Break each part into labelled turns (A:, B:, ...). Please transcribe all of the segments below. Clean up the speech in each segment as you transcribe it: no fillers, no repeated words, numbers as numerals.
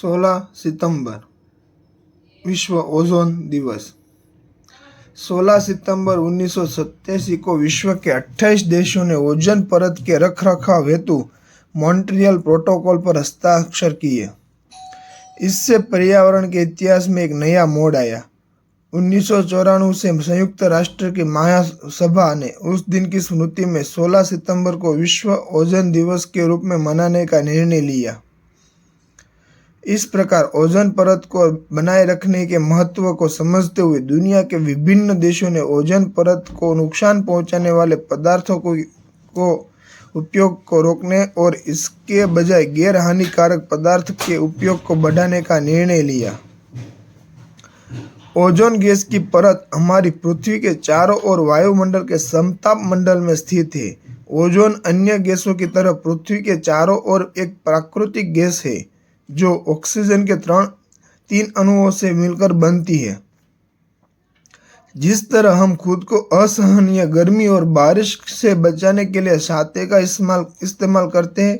A: 16 सितंबर विश्व ओजोन दिवस। 16 सितंबर 1987 को विश्व के 28 देशों ने ओजोन परत के रखरखाव हेतु मॉन्ट्रियल प्रोटोकॉल पर हस्ताक्षर किए। इससे पर्यावरण के इतिहास में एक नया मोड़ आया। 1994 से संयुक्त राष्ट्र की महासभा ने उस दिन की स्मृति में 16 सितंबर को विश्व ओजोन दिवस के रूप में मनाने का निर्णय लिया। इस प्रकार ओजोन परत को बनाए रखने के महत्व को समझते हुए दुनिया के विभिन्न देशों ने ओजोन परत को नुकसान पहुंचाने वाले पदार्थों को उपयोग को रोकने और इसके बजाय गैर हानिकारक पदार्थ के उपयोग को बढ़ाने का निर्णय लिया। ओजोन गैस की परत हमारी पृथ्वी के चारों ओर वायुमंडल के समताप मंडल में स्थित है। ओजोन अन्य गैसों की तरह पृथ्वी के चारों ओर एक प्राकृतिक गैस है जो ऑक्सीजन के तीन अणुओं से मिलकर बनती है। जिस तरह हम खुद को असहनीय गर्मी और बारिश से बचाने के लिए छाते का इस्तेमाल करते हैं,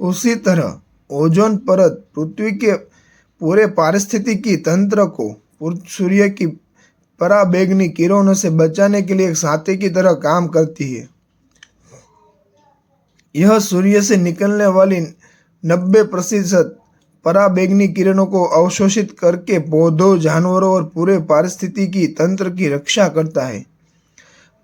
A: उसी तरह ओजोन परत पृथ्वी के पूरे पारिस्थितिकी तंत्र को सूर्य की पराबैंगनी किरणों से बचाने के लिए एक छाते की तरह काम करती है। यह सूर्य से निकलने वाली 90% पराबैंगनी किरणों को अवशोषित करके पौधों, जानवरों और पूरे पारिस्थितिकी तंत्र की रक्षा करता है।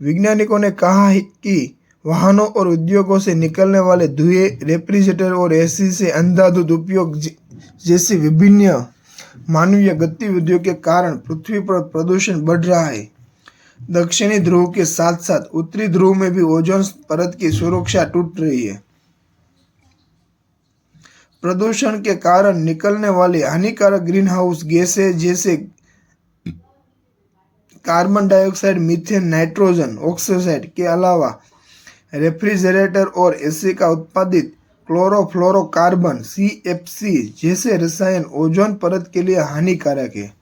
A: वैज्ञानिकों ने कहा है कि वाहनों और उद्योगों से निकलने वाले धुएं, रेफ्रिजरेटर और एसी से अंधाधुंध उपयोग जैसी विभिन्न मानवीय गतिविधियों के कारण पृथ्वी पर प्रदूषण बढ़ रहा है। दक्षिणी ध्रुव के साथ साथ उत्तरी ध्रुव में भी ओजोन परत की सुरक्षा टूट रही है। प्रदूषण के कारण निकलने वाली हानिकारक ग्रीन हाउस गैसें जैसे carbon dioxide, methane, nitrogen oxide के अलावा रेफ्रिजरेटर और एसी का उत्पादित क्लोरोफ्लोरोकार्बन CFC जैसे रसायन ओजोन परत के लिए हानिकारक है,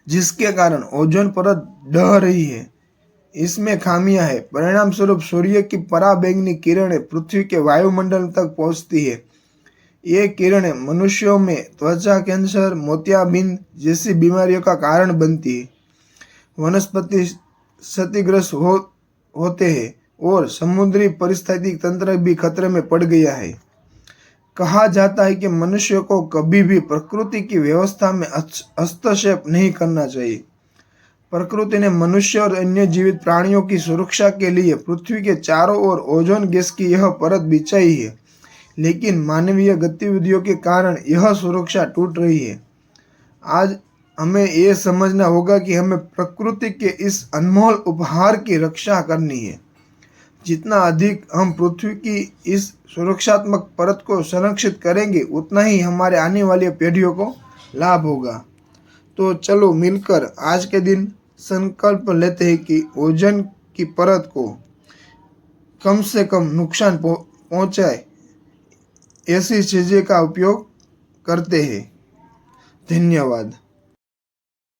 A: जिसके कारण ओजोन परत ढह रही है। इसमें खामियां हैं। परिणाम स्वरूप सूर्य की पराबैंगनी किरणें पृथ्वी के वायुमंडल तक पहुंचती है। ये किरणें मनुष्यों में त्वचा कैंसर, मोतियाबिंद जैसी बीमारियों का कारण बनती है। वनस्पति क्षतिग्रस्त होते हैं और समुद्री पारिस्थितिक तंत्र भी खतरे में पड़ गया है। कहा जाता है कि मनुष्य को कभी भी प्रकृति की व्यवस्था में हस्तक्षेप नहीं करना चाहिए। प्रकृति ने मनुष्य और अन्य जीवित प्राणियों की सुरक्षा के लिए पृथ्वी के चारों ओर ओजोन गैस की यह परत बिछाई है, लेकिन मानवीय गतिविधियों के कारण यह सुरक्षा टूट रही है। आज हमें यह समझना होगा कि हमें प्रकृति के इस अनमोल उपहार की रक्षा करनी है। जितना अधिक हम पृथ्वी की इस सुरक्षात्मक परत को संरक्षित करेंगे, उतना ही हमारे आने वाली पीढ़ियों को लाभ होगा। तो चलो मिलकर आज के दिन संकल्प लेते हैं कि ओजोन की परत को कम से कम नुकसान पहुंचाए ऐसी चीज़ें का उपयोग करते हैं। धन्यवाद।